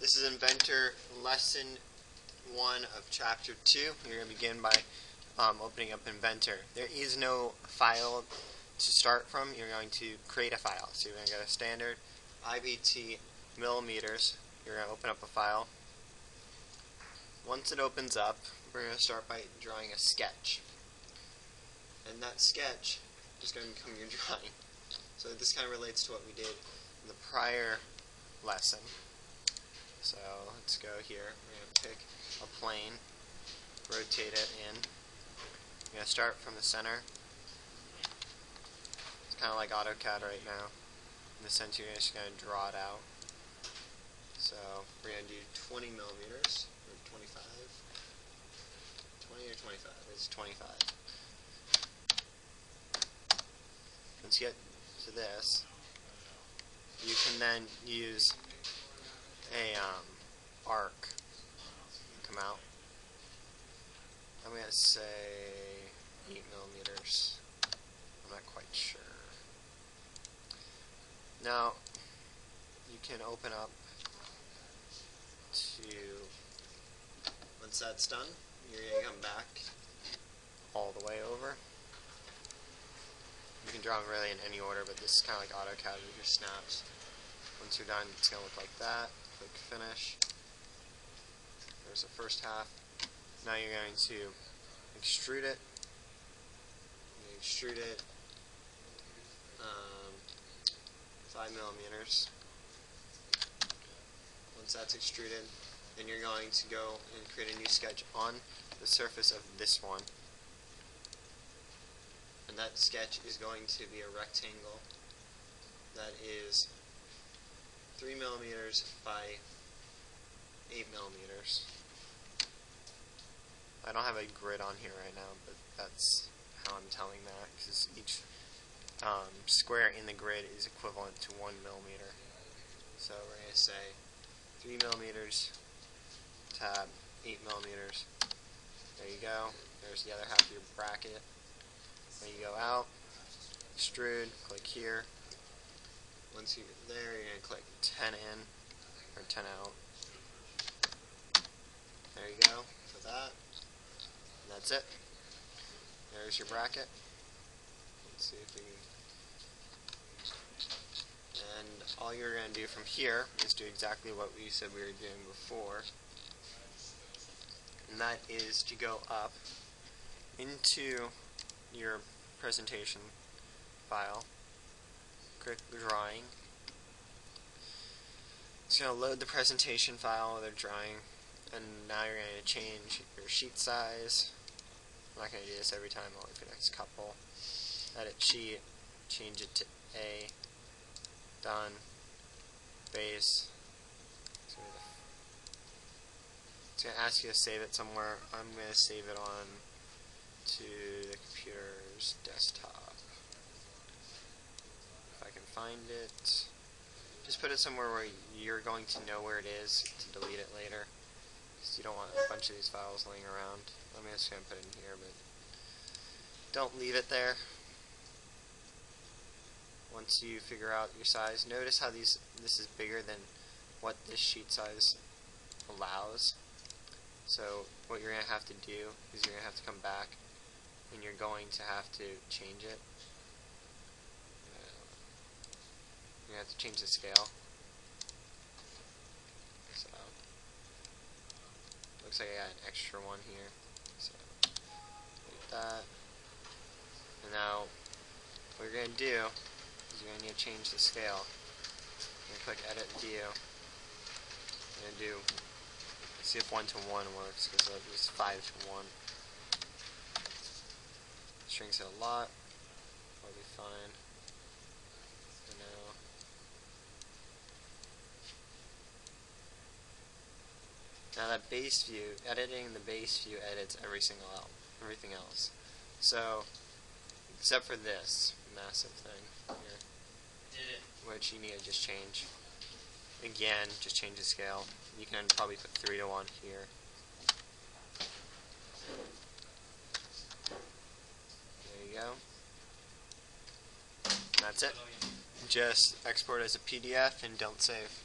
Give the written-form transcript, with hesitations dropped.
This is Inventor Lesson 1 of Chapter 2. You're going to begin by opening up Inventor. There is no file to start from. You're going to create a file. So you're going to go to Standard, IBT, millimeters. You're going to open up a file. Once it opens up, we're going to start by drawing a sketch. And that sketch is going to become your drawing. So this kind of relates to what we did in the prior lesson. So let's go here. We're going to pick a plane, rotate it in. We're going to start from the center. It's kind of like AutoCAD right now. In the sense you're just going to draw it out. So we're going to do 20 millimeters, or 25. 20 or 25? It's 25. Once you get to this, you can then use a arc come out. I'm going to say 8 millimeters. I'm not quite sure. Now you can open up to, once that's done, you're going to come back all the way over. You can draw them really in any order, but this is kind of like AutoCAD with your snaps. Once you're done, it's going to look like that. Click Finish. There's the first half. Now you're going to extrude it. You extrude it 5 millimeters. Once that's extruded, then you're going to go and create a new sketch on the surface of this one. And that sketch is going to be a rectangle that is 3 millimeters by 8 millimeters. I don't have a grid on here right now, but that's how I'm telling that, because each square in the grid is equivalent to 1 millimeter. So we're going to say 3 millimeters, tab, 8 millimeters. There you go. There's the other half of your bracket. When you go out, extrude, click here. Once you're there, you're going to click 10 in, or 10 out. There you go, for that. And that's it. There's your bracket. Let's see if we can. And all you're going to do from here is do exactly what we said we were doing before. And that is to go up into your presentation file, click the drawing. It's going to load the presentation file with a drawing, and now you're going to change your sheet size. I'm not going to do this every time, only for the next couple. Edit sheet, change it to A, done, base. It's going to ask you to save it somewhere. I'm going to save it on to the computer's desktop. If I can find it, just put it somewhere where you're going to know where it is to delete it later, because you don't want a bunch of these files laying around. I'm just going to put it in here, but don't leave it there. Once you figure out your size, notice how this is bigger than what this sheet size allows. So what you're going to have to do is you're going to have to come back and you're going to have to change it. You're going to have to change the scale. So looks like I got an extra one here. So delete that. And now what you're going to do is you're going to need to change the scale. You're going to click Edit View. You're going to do, see if 1 to 1 works, because it was 5 to 1. Shrinks it a lot. That'll be fine for now. Now that base view, editing the base view edits everything else. So, except for this massive thing here, which you need to just change. Again, just change the scale. You can probably put 3 to 1 here. There you go. And that's it. Just export as a PDF and don't save.